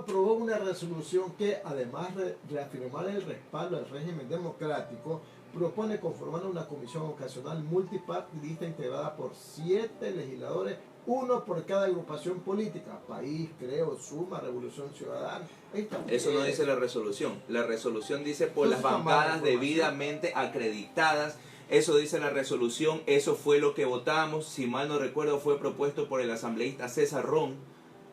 aprobó una resolución que, además de reafirmar el respaldo al régimen democrático, propone conformar una comisión ocasional multipartidista integrada por 7 legisladores, uno por cada agrupación política: País, Creo, Suma, Revolución Ciudadana. Eso no dice la resolución. La resolución dice por las bancadas debidamente acreditadas. Eso dice la resolución. Eso fue lo que votamos. Si mal no recuerdo, fue propuesto por el asambleísta César Ron,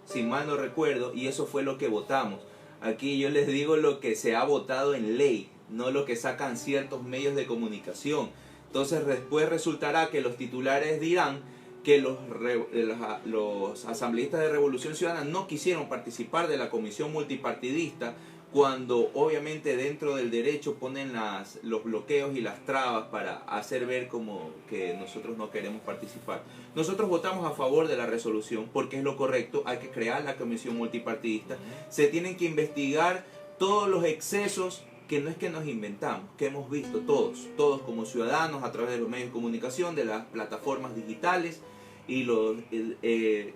si mal no recuerdo, y eso fue lo que votamos. Aquí yo les digo lo que se ha votado en ley, no lo que sacan ciertos medios de comunicación. Entonces después resultará que los titulares dirán que los asambleístas de Revolución Ciudadana no quisieron participar de la comisión multipartidista, cuando obviamente dentro del derecho ponen los bloqueos y las trabas para hacer ver como que nosotros no queremos participar. Nosotros votamos a favor de la resolución porque es lo correcto. Hay que crear la comisión multipartidista. Se tienen que investigar todos los excesos que no es que nos inventamos, que hemos visto todos como ciudadanos a través de los medios de comunicación, de las plataformas digitales y los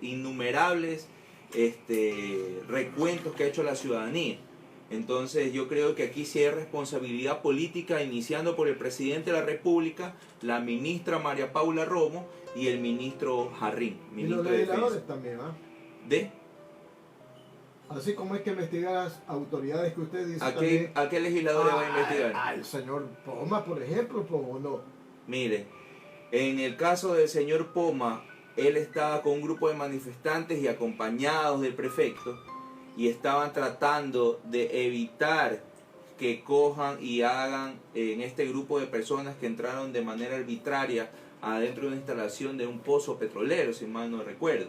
innumerables recuentos que ha hecho la ciudadanía. Entonces yo creo que aquí sí hay responsabilidad política, iniciando por el presidente de la República, la ministra María Paula Romo y el ministro Jarrín, ministro y los legisladores también, ¿ah? ¿De? Así como hay que investigar a las autoridades que usted dice. ¿A qué legisladores va a investigar? Al señor Poma, por ejemplo, ¿o no? Mire, en el caso del señor Poma, él estaba con un grupo de manifestantes y acompañados del prefecto, y estaban tratando de evitar que cojan y hagan en este grupo de personas que entraron de manera arbitraria adentro de una instalación de un pozo petrolero, si mal no recuerdo.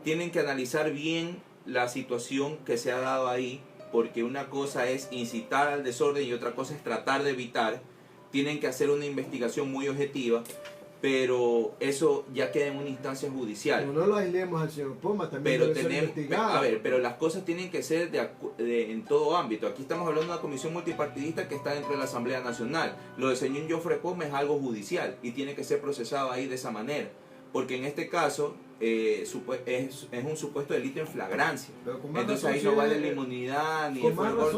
Tienen que analizar bien la situación que se ha dado ahí, porque una cosa es incitar al desorden y otra cosa es tratar de evitar. Tienen que hacer una investigación muy objetiva, pero eso ya queda en una instancia judicial. No lo aislemos al señor Poma, también pero debe ser investigado. A ver, pero las cosas tienen que ser en todo ámbito. Aquí estamos hablando de una comisión multipartidista que está dentro de la Asamblea Nacional. Lo del señor Jofre Poma es algo judicial y tiene que ser procesado ahí de esa manera, porque en este caso es un supuesto delito en flagrancia. Entonces ahí no vale la inmunidad ni el fuego.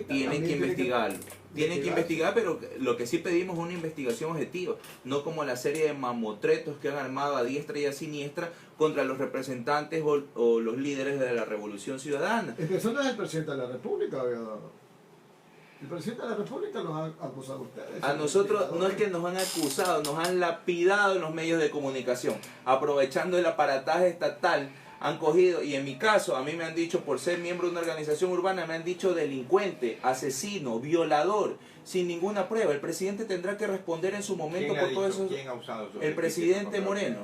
Tienen que investigarlo. Tienen que investigar, pero lo que sí pedimos es una investigación objetiva, no como la serie de mamotretos que han armado a diestra y a siniestra contra los representantes o los líderes de la Revolución Ciudadana. Eso no es el presidente de la República, el presidente de la República nos ha acusado a ustedes. A nosotros no es que nos han acusado, nos han lapidado en los medios de comunicación, aprovechando el aparataje estatal. Han cogido, y en mi caso, a mí me han dicho, por ser miembro de una organización urbana, me han dicho delincuente, asesino, violador, sin ninguna prueba. El presidente tendrá que responder en su momento por todo eso. ¿Quién ha usado eso? El presidente Moreno.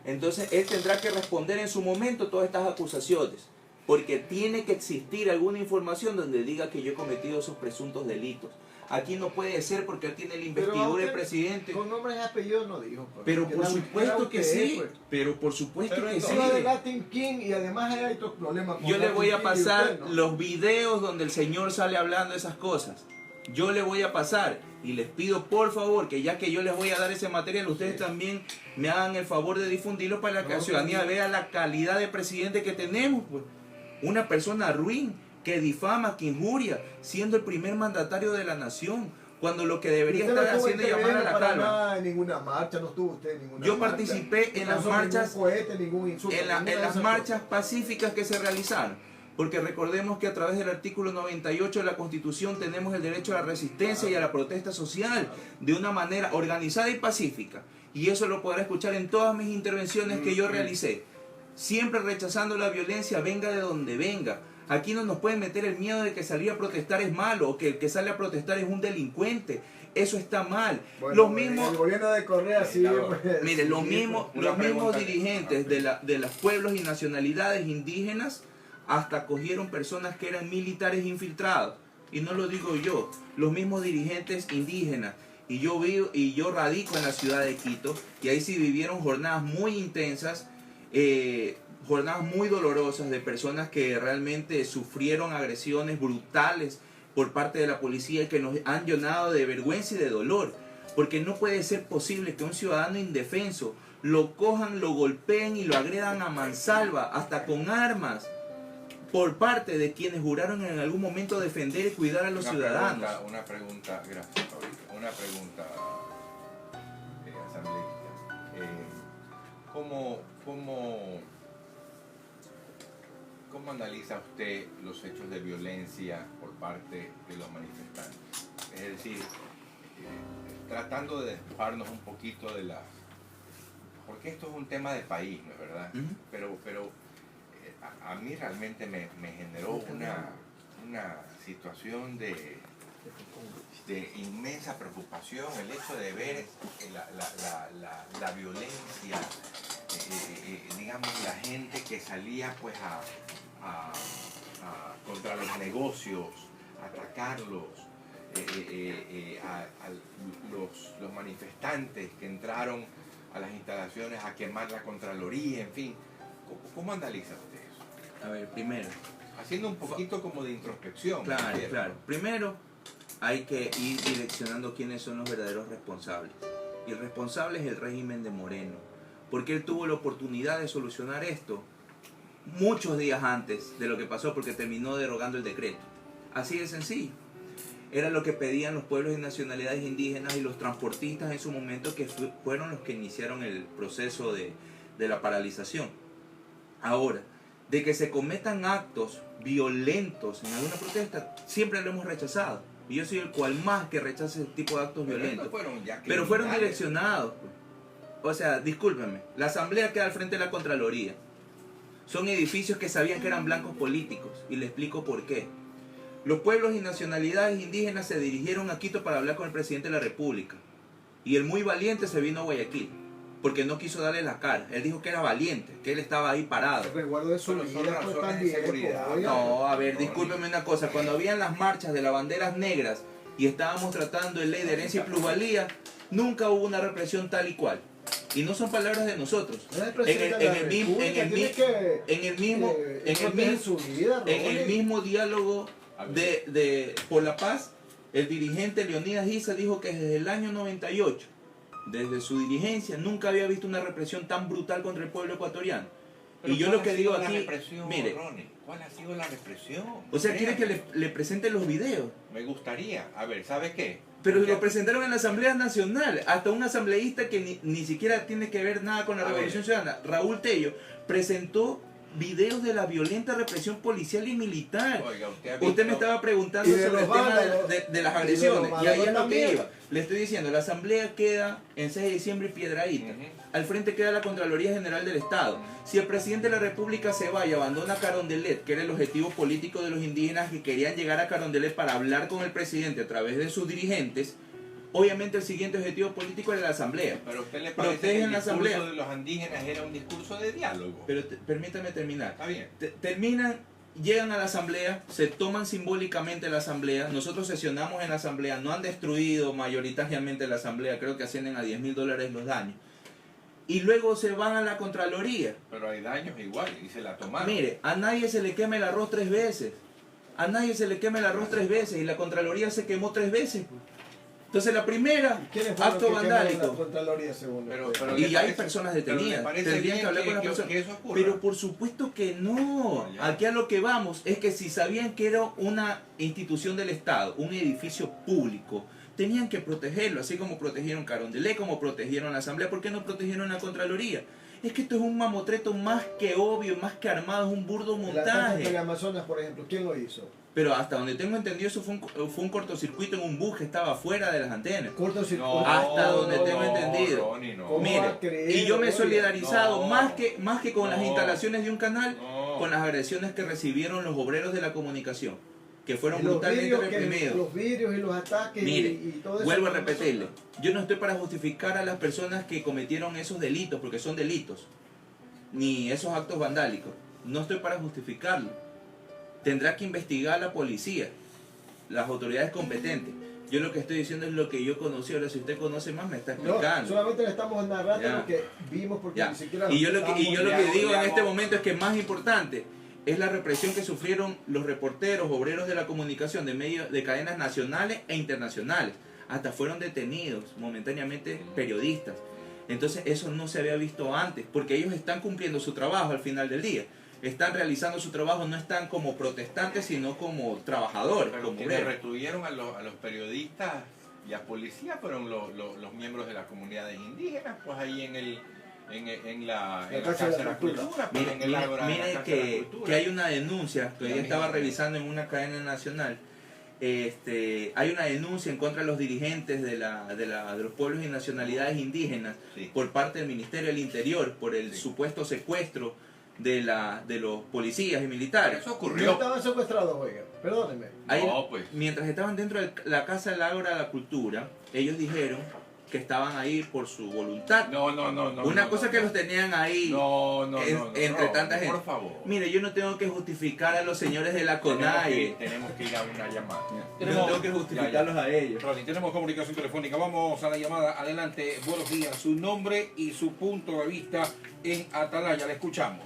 Entonces, él tendrá que responder en su momento todas estas acusaciones, porque tiene que existir alguna información donde diga que yo he cometido esos presuntos delitos. Aquí no puede ser porque él tiene la investidura del presidente. Con nombres y apellidos no dijo. Pero por supuesto que sí. Pero por supuesto que sí. De Latin King, y además hay otros problemas. Yo le voy a pasar los videos donde el señor sale hablando esas cosas. Yo le voy a pasar y les pido por favor que ya que yo les voy a dar ese material, ustedes también me hagan el favor de difundirlo para que la ciudadanía vea la calidad de presidente que tenemos. Pues. Una persona ruin, que difama, que injuria, siendo el primer mandatario de la nación, cuando lo que debería estar haciendo es llamar a la calma. En ninguna marcha, no estuvo usted en ninguna Yo marcha. participé en las marchas, en las marchas pacíficas que se realizaron, porque recordemos que a través del artículo 98 de la Constitución tenemos el derecho a la resistencia y a la protesta social de una manera organizada y pacífica, y eso lo podrá escuchar en todas mis intervenciones que yo realicé, siempre rechazando la violencia, venga de donde venga. Aquí no nos pueden meter el miedo de que salir a protestar es malo, o que el que sale a protestar es un delincuente. Eso está mal. Bueno, los mismos, el gobierno de Correa sí. Mire, los mismos dirigentes de los pueblos y nacionalidades indígenas hasta cogieron personas que eran militares infiltrados. Y no lo digo yo, los mismos dirigentes indígenas. Y yo radico en la ciudad de Quito, y ahí sí vivieron jornadas muy intensas, jornadas muy dolorosas de personas que realmente sufrieron agresiones brutales por parte de la policía y que nos han llenado de vergüenza y de dolor, porque no puede ser posible que un ciudadano indefenso lo cojan, lo golpeen y lo agredan a mansalva, hasta con armas, por parte de quienes juraron en algún momento defender y cuidar a los ciudadanos. Una pregunta, gracias, Fabricio. Una pregunta, asambleísta. ¿Cómo analiza usted los hechos de violencia por parte de los manifestantes? Es decir, tratando de despejarnos un poquito de las... Porque esto es un tema de país, ¿no es verdad? Pero a mí realmente me generó una situación de inmensa preocupación el hecho de ver la violencia, digamos, la gente que salía pues contra los negocios, a atacarlos, los manifestantes que entraron a las instalaciones a quemar la Contraloría, en fin. ¿Cómo analiza usted eso? A ver, primero. Haciendo un poquito como de introspección. Claro, claro. Primero, hay que ir direccionando quiénes son los verdaderos responsables. Y el responsable es el régimen de Moreno, porque él tuvo la oportunidad de solucionar esto muchos días antes de lo que pasó, porque terminó derogando el decreto. Así de sencillo. Era lo que pedían los pueblos y nacionalidades indígenas y los transportistas en su momento, que fueron los que iniciaron el proceso de la paralización. Ahora, de que se cometan actos violentos en alguna protesta, siempre lo hemos rechazado. Y yo soy el cual más que rechaza ese tipo de actos violentos. Pero fueron direccionados. O sea, discúlpenme, la asamblea queda al frente de la Contraloría. Son edificios que sabían que eran blancos políticos. Y le explico por qué. Los pueblos y nacionalidades indígenas se dirigieron a Quito para hablar con el presidente de la República. Y el muy valiente se vino a Guayaquil, porque no quiso darle la cara. Él dijo que era valiente, que él estaba ahí parado. El resguardo de su vida, pues, también. No, a ver, discúlpeme una cosa. Cuando habían las marchas de las banderas negras y estábamos tratando el ley de herencia y plusvalía, nunca hubo una represión tal y cual. Y no son palabras de nosotros. En el mismo diálogo por la paz, el dirigente Leonidas Issa dijo que desde el año 98, desde su dirigencia, nunca había visto una represión tan brutal contra el pueblo ecuatoriano. Pero y yo lo que digo aquí, mire, Ronnie, ¿cuál ha sido la represión? O sea, quiere que le presente los videos. Me gustaría. A ver, ¿sabe qué? Pero lo presentaron en la Asamblea Nacional. Hasta un asambleísta que ni siquiera tiene que ver nada con la Revolución Ciudadana, Raúl Tello, presentó videos de la violenta represión policial y militar. Oiga, usted me estaba preguntando sobre el tema de las agresiones. Y ahí es lo que iba. Le estoy diciendo, la asamblea queda en 6 de diciembre y Piedrahíta. Al frente queda la Contraloría General del Estado. Si el presidente de la República se va y abandona Carondelet, que era el objetivo político de los indígenas que querían llegar a Carondelet para hablar con el presidente a través de sus dirigentes, obviamente el siguiente objetivo político era la asamblea. Pero a usted le parece que el discurso de los indígenas era un discurso de diálogo. Pero permítame terminar. Está bien. Terminan, llegan a la asamblea, se toman simbólicamente la asamblea, nosotros sesionamos en la asamblea, no han destruido mayoritariamente la asamblea, creo que ascienden a $10,000 los daños. Y luego se van a la Contraloría. Pero hay daños igual y se la tomaron. Mire, a nadie se le quema el arroz 3 veces. A nadie se le quema el arroz 3 veces y la Contraloría se quemó 3 veces. Entonces la primera, acto vandálico. Y hay personas detenidas. Tendrían que hablar con las personas. Pero por supuesto que no. Aquí a lo que vamos es que si sabían que era una institución del Estado, un edificio público, tenían que protegerlo, así como protegieron Carondelet, como protegieron la Asamblea. ¿Por qué no protegieron la Contraloría? Es que esto es un mamotreto más que obvio, más que armado, es un burdo montaje. El Amazonas, por ejemplo, ¿quién lo hizo? Pero hasta donde tengo entendido, eso fue un cortocircuito en un bus que estaba fuera de las antenas. Cortocircuito. Hasta donde tengo entendido. Mire, y yo me he solidarizado más que con las instalaciones de un canal, con las agresiones que recibieron los obreros de la comunicación, que fueron brutalmente reprimidos. Los vidrios y los ataques. Mire, y todo eso. vuelvo a repetirle, yo no estoy para justificar a las personas que cometieron esos delitos, porque son delitos, ni esos actos vandálicos. No estoy para justificarlo. Tendrá que investigar la policía, las autoridades competentes. Yo lo que estoy diciendo es lo que yo conocí. Ahora, si usted conoce más, me está explicando. No, solamente le estamos narrando lo que vimos, porque ni siquiera... Y yo lo que digo en este momento es que más importante es la represión que sufrieron los reporteros, obreros de la comunicación, de medios, de cadenas nacionales e internacionales. Hasta fueron detenidos momentáneamente periodistas. Entonces eso no se había visto antes, porque ellos están cumpliendo su trabajo al final del día. están realizando su trabajo, no están como protestantes, sino como trabajadores, Pero como quienes obreros. retuvieron a los periodistas y a policías fueron los miembros de las comunidades indígenas, pues ahí en la Casa de la Cultura, pues, en el ágora de la Mire Casa de la que Cultura. hay una denuncia que hoy Ya estaba mismo. revisando en una cadena nacional. Hay una denuncia en contra de los dirigentes de los pueblos y nacionalidades indígenas Sí. por parte del Ministerio del Interior por el Sí. supuesto secuestro de los policías y militares. Eso ¿No ocurrió. estaban secuestrados, oiga? Perdónenme. Ahí, No, pues. mientras estaban dentro de la Casa del Ágora de la Cultura, ellos dijeron que estaban ahí por su voluntad. No. Una cosa que los tenían ahí No, entre tanta gente. Por favor. Mire, yo no tengo que justificar a los señores de la CONAIE. Tenemos que ir a una llamada. Yo no tengo que justificarlos a ellos. Ronnie, tenemos comunicación telefónica. Vamos a la llamada. Adelante. Buenos días. Su nombre y su punto de vista en Atalaya. Le escuchamos.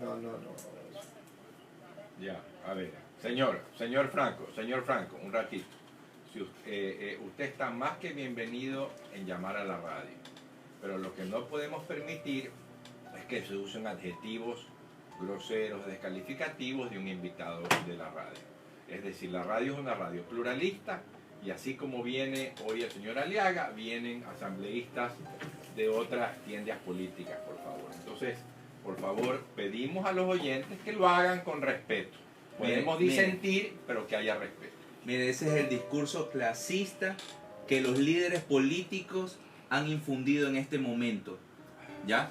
No. Ya, a ver. Señor Franco, un ratito. Si usted está más que bienvenido en llamar a la radio. Pero lo que no podemos permitir es que se usen adjetivos groseros, descalificativos de un invitado de la radio. Es decir, la radio es una radio pluralista y así como viene hoy el señor Aliaga, vienen asambleístas de otras tiendas políticas, por favor. Entonces, por favor, pedimos a los oyentes que lo hagan con respeto. Podemos Mire. disentir, pero que haya respeto. Mire, ese es el discurso clasista que los líderes políticos han infundido en este momento. ¿Ya?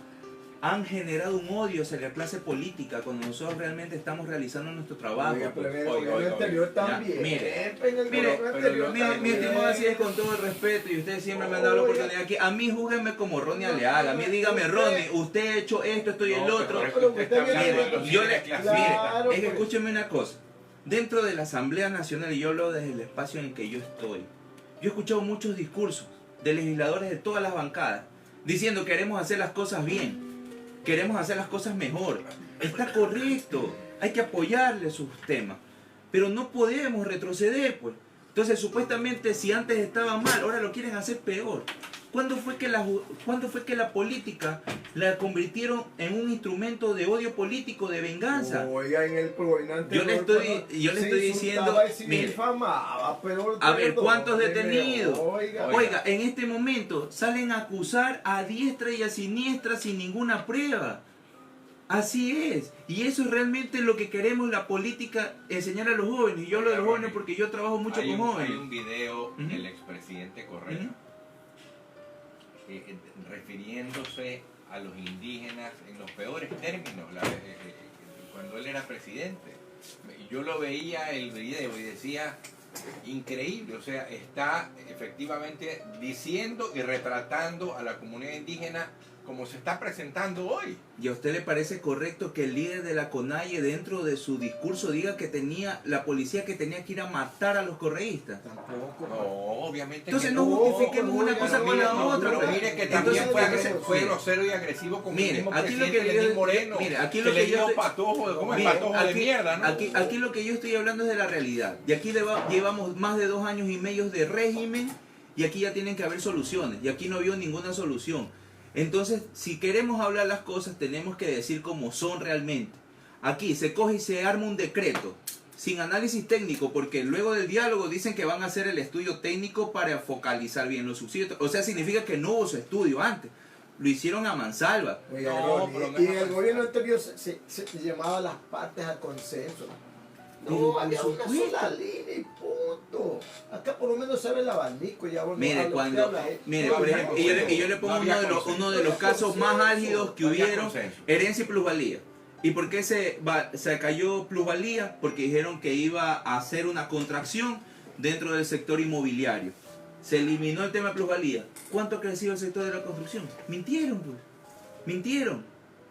Han generado un odio hacia la clase política cuando nosotros realmente estamos realizando nuestro trabajo. Oiga, pero en el Oiga, gobierno anterior ya, también. mire. En el Mire, gobierno anterior mi también. estimado, así es con todo el respeto y ustedes siempre me han dado la Oiga. oportunidad aquí. A mí júguenme como Ronnie Aleaga. A mí dígame, Ronnie, usted ha hecho esto, esto y el otro. pero usted está hablando viene- de los yo líderes le- clasistas. Claro, Es que pues. escúcheme una cosa. Dentro de la Asamblea Nacional, y yo hablo desde el espacio en que yo estoy, yo he escuchado muchos discursos de legisladores de todas las bancadas diciendo queremos hacer las cosas bien, queremos hacer las cosas mejor. Está correcto, hay que apoyarle sus temas, pero no podemos retroceder, pues. Entonces, supuestamente, si antes estaba mal, ahora lo quieren hacer peor. ¿Cuándo fue que la política la convirtieron en un instrumento de odio político, de venganza? Oiga, en el gobierno anterior, yo le estoy diciendo, se mire, difamaba, pero a ver, ¿cuántos perdóneme, detenidos? Oiga, Oiga, en este momento salen a acusar a diestra y a siniestra sin ninguna prueba. Así es. Y eso es realmente lo que queremos la política enseñar a los jóvenes. Y yo hablo de los jóvenes porque yo trabajo mucho Hay con un jóvenes. video Ujú. del expresidente Correa Ujú. refiriéndose a los indígenas en los peores términos cuando él era presidente. Yo lo veía el video y decía, increíble, o sea, está efectivamente diciendo y retratando a la comunidad indígena como se está presentando hoy. ¿Y a usted le parece correcto que el líder de la CONAIE dentro de su discurso diga que la policía que tenía que ir a matar a los correístas? tampoco. No, obviamente Entonces que no no, justifiquemos no, una no, cosa no, con la no, otra. pero no, pues. mire que Entonces, también fue mire, grosero y agresivo con Mire, el mismo aquí lo presidente que yo- Lenín Moreno. mire, aquí que lo que le yo dio estoy- patojo, ¿cómo es Mire, patojo de mierda, no? aquí lo que yo estoy hablando es de la realidad. Y aquí llevamos más de 2 años y medio de régimen y aquí ya tienen que haber soluciones. Y aquí no vio ninguna solución. Entonces, si queremos hablar las cosas, tenemos que decir cómo son realmente. Aquí se coge y se arma un decreto sin análisis técnico, porque luego del diálogo dicen que van a hacer el estudio técnico para focalizar bien los subsidios. O sea, significa que no hubo su estudio antes. Lo hicieron a mansalva. Oiga, No, Ronnie, pero no y es en el así. gobierno anterior se llamaba las partes al consenso. Pero, No, por había una supuesto. sola línea y punto. Acá por lo menos se ve el abanico. Ya bueno, Mire, habla, cuando, usted habla, mire, no por había ejemplo, y yo le pongo no había uno de consenso. los casos más álgidos que No había hubieron, consenso. herencia y plusvalía. ¿Y por qué se cayó plusvalía? Porque dijeron que iba a hacer una contracción dentro del sector inmobiliario. Se eliminó el tema de plusvalía. ¿Cuánto ha crecido el sector de la construcción? Mintieron, pues. Mintieron.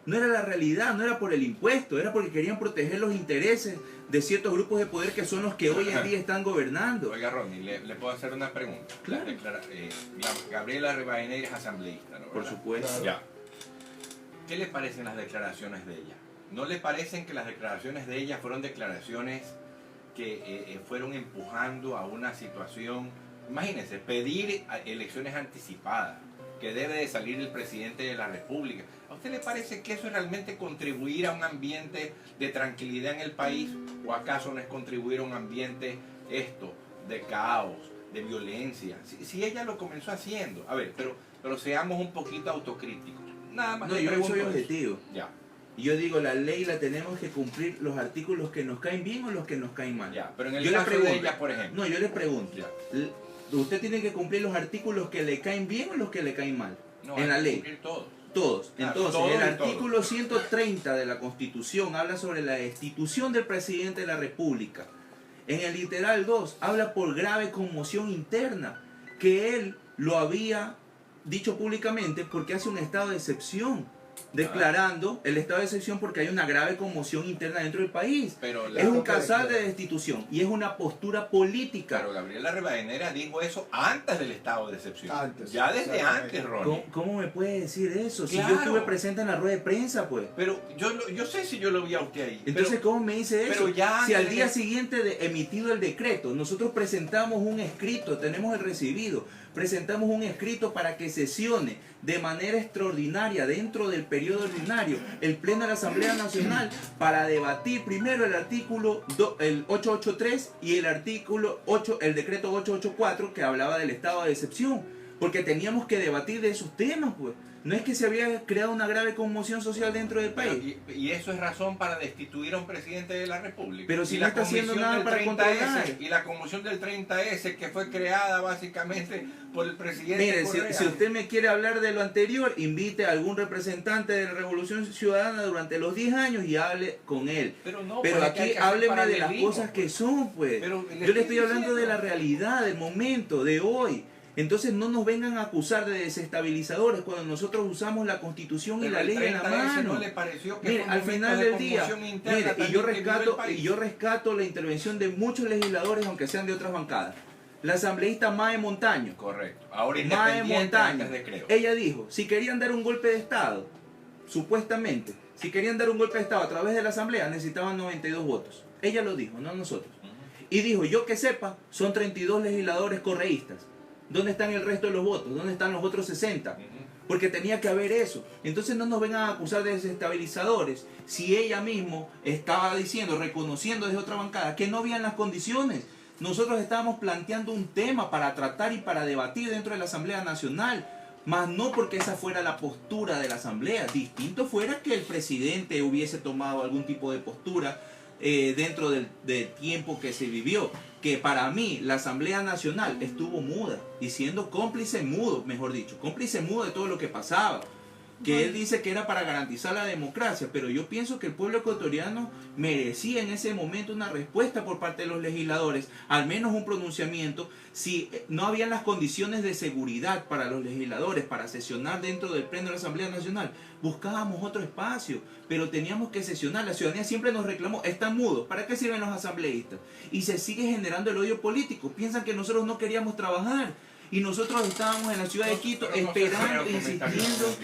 No era la realidad, no era por el impuesto, era porque querían proteger los intereses de ciertos grupos de poder que son los que hoy en día están gobernando. Oiga, Ronnie, le puedo hacer una pregunta. Claro. Gabriela Rivadeneira es asambleísta, ¿no? Por ¿verdad? supuesto. Ya. ¿Qué le parecen las declaraciones de ella? ¿no le parecen que las declaraciones de ella fueron declaraciones que fueron empujando a una situación? Imagínense, pedir elecciones anticipadas, que debe de salir el presidente de la República. ¿A usted le parece que eso es realmente contribuir a un ambiente de tranquilidad en el país? ¿O acaso no es contribuir a un ambiente de caos, de violencia? Si ella lo comenzó haciendo. A ver, pero seamos un poquito autocríticos. Nada más. No, yo soy objetivo. Ya. Y yo digo, la ley la tenemos que cumplir los artículos que nos caen bien o los que nos caen mal. Ya, pero en el yo caso le pregunto, de ella, por ejemplo. No, yo le pregunto. Ya. ¿Usted tiene que cumplir los artículos que le caen bien o los que le caen mal? No, en la ley. Cumplir todos. Todos. Claro, Entonces, todos el y artículo todos. 130 de la Constitución habla sobre la destitución del presidente de la República. En el literal 2 habla por grave conmoción interna, que él lo había dicho públicamente porque hace un estado de excepción, declarando el estado de excepción porque hay una grave conmoción interna dentro del país. Pero Es un casal de destitución y es una postura política. Claro, Gabriela Rivadeneira dijo eso antes del estado de excepción. Antes, ya desde exactamente. antes, Ronnie. ¿Cómo me puede decir eso? Si Claro. yo estuve presente en la rueda de prensa, pues. Pero yo sé si yo lo vi a usted ahí. Entonces, ¿cómo me dice eso? pero ya Si al antes día de- siguiente de emitido el decreto, nosotros presentamos un escrito, tenemos el recibido, presentamos un escrito para que sesione de manera extraordinaria dentro del periodo ordinario el Pleno de la Asamblea Nacional para debatir primero el artículo el 883 y el artículo 8, el decreto 884 que hablaba del estado de excepción, porque teníamos que debatir de esos temas, pues. No es que se había creado una grave conmoción social dentro del país. Y eso es razón para destituir a un presidente de la República. Pero si Y no está haciendo comisión nada del para 30S, controlar. y la conmoción del 30S que fue creada básicamente por el presidente Mire, Correa. si usted me quiere hablar de lo anterior, invite a algún representante de la Revolución Ciudadana durante los 10 años y hable con él. Pero no, Pero pues, aquí hay que hacer hábleme de las paralelismo, cosas pues. que son, pues. Pero le Yo le estoy estoy hablando de diciendo. la realidad, del momento, de hoy. Entonces no nos vengan a acusar de desestabilizadores cuando nosotros usamos la Constitución y Pero la el ley en la 30S mano. ¿no le pareció que Mire, fue un al momento final de del día, conmoción interna mire, también que vivió el país? yo rescato la intervención de muchos legisladores, aunque sean de otras bancadas. La asambleísta Mae Montaño, Correcto. Ahora Mae independiente Montaño, antes de Creo. ella dijo, si querían dar un golpe de Estado, supuestamente, si querían dar un golpe de Estado a través de la asamblea, necesitaban 92 votos. Ella lo dijo, no nosotros. Y dijo, yo que sepa, son 32 legisladores correístas. ¿Dónde están el resto de los votos? ¿Dónde están los otros 60? Porque tenía que haber eso. Entonces no nos vengan a acusar de desestabilizadores si ella misma estaba diciendo, reconociendo desde otra bancada, que no habían las condiciones. Nosotros estábamos planteando un tema para tratar y para debatir dentro de la Asamblea Nacional, más no porque esa fuera la postura de la Asamblea. Distinto fuera que el presidente hubiese tomado algún tipo de postura dentro del tiempo que se vivió. Que para mí la Asamblea Nacional estuvo muda y siendo cómplice mudo, mejor dicho, cómplice mudo de todo lo que pasaba. Que él dice que era para garantizar la democracia, pero yo pienso que el pueblo ecuatoriano merecía en ese momento una respuesta por parte de los legisladores, al menos un pronunciamiento. Si no habían las condiciones de seguridad para los legisladores para sesionar dentro del Pleno de la Asamblea Nacional, buscábamos otro espacio, pero teníamos que sesionar. La ciudadanía siempre nos reclamó, están mudos, ¿para qué sirven los asambleístas? Y se sigue generando el odio político, piensan que nosotros no queríamos trabajar. Y nosotros estábamos en la ciudad de Quito esperando, insistiendo.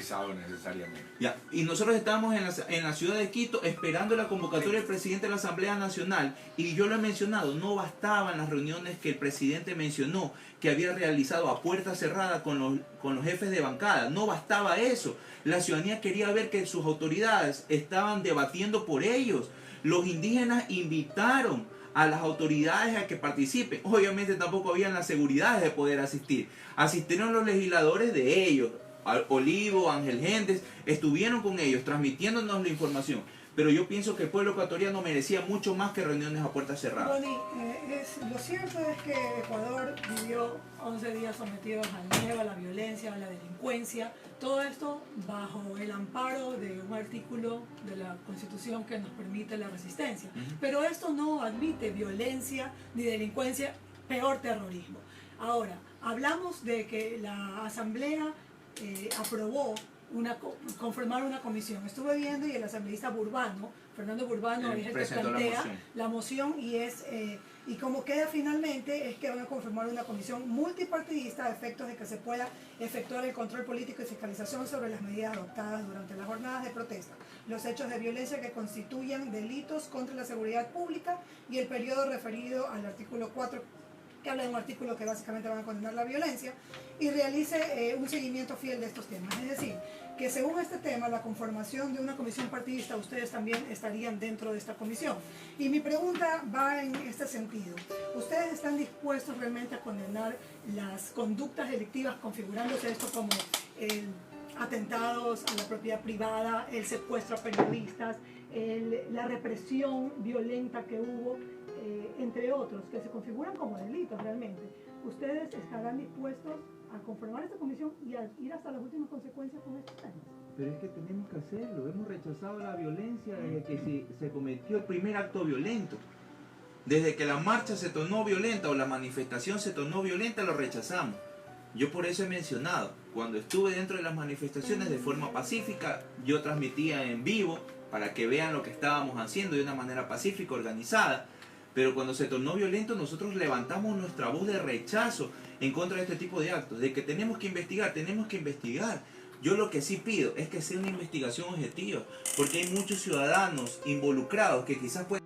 Ya, y nosotros estábamos en la ciudad de Quito esperando la convocatoria del presidente de la Asamblea Nacional. Y yo lo he mencionado, no bastaban las reuniones que el presidente mencionó, que había realizado a puerta cerrada con los jefes de bancada. No bastaba eso. La ciudadanía quería ver que sus autoridades estaban debatiendo por ellos. Los indígenas invitaron a las autoridades a que participen. Obviamente tampoco habían las seguridades de poder asistir. Asistieron los legisladores de ellos, Olivo, Ángel Géndez, estuvieron con ellos transmitiéndonos la información. Pero yo pienso que el pueblo ecuatoriano merecía mucho más que reuniones a puertas cerradas. Ronnie, lo cierto es que Ecuador vivió 11 días sometidos al miedo, a la violencia, a la delincuencia. Todo esto bajo el amparo de un artículo de la Constitución que nos permite la resistencia. Pero esto no admite violencia ni delincuencia, peor terrorismo. Ahora, hablamos de que la Asamblea aprobó conformar una comisión. Estuve viendo y el asambleísta Fernando Burbano, es el que presentó plantea la moción y como queda finalmente es que van a conformar una comisión multipartidista a efectos de que se pueda efectuar el control político y fiscalización sobre las medidas adoptadas durante las jornadas de protesta, los hechos de violencia que constituyan delitos contra la seguridad pública y el periodo referido al artículo 4, que habla de un artículo que básicamente van a condenar la violencia, y realice un seguimiento fiel de estos temas. Es decir, que según este tema, la conformación de una comisión partidista, ustedes también estarían dentro de esta comisión. Y mi pregunta va en este sentido. ¿Ustedes están dispuestos realmente a condenar las conductas delictivas configurándose esto como atentados a la propiedad privada, el secuestro a periodistas, la represión violenta que hubo, entre otros, que se configuran como delitos realmente? ¿Ustedes estarán dispuestos a conformar esta comisión y a ir hasta las últimas consecuencias con estos temas? Pero es que tenemos que hacerlo. Hemos rechazado la violencia desde que se cometió el primer acto violento. Desde que la marcha se tornó violenta o la manifestación se tornó violenta, lo rechazamos. Yo por eso he mencionado, cuando estuve dentro de las manifestaciones de forma pacífica, yo transmitía en vivo para que vean lo que estábamos haciendo de una manera pacífica, organizada. Pero cuando se tornó violento, nosotros levantamos nuestra voz de rechazo en contra de este tipo de actos, de que tenemos que investigar, tenemos que investigar. Yo lo que sí pido es que sea una investigación objetiva, porque hay muchos ciudadanos involucrados que quizás pueden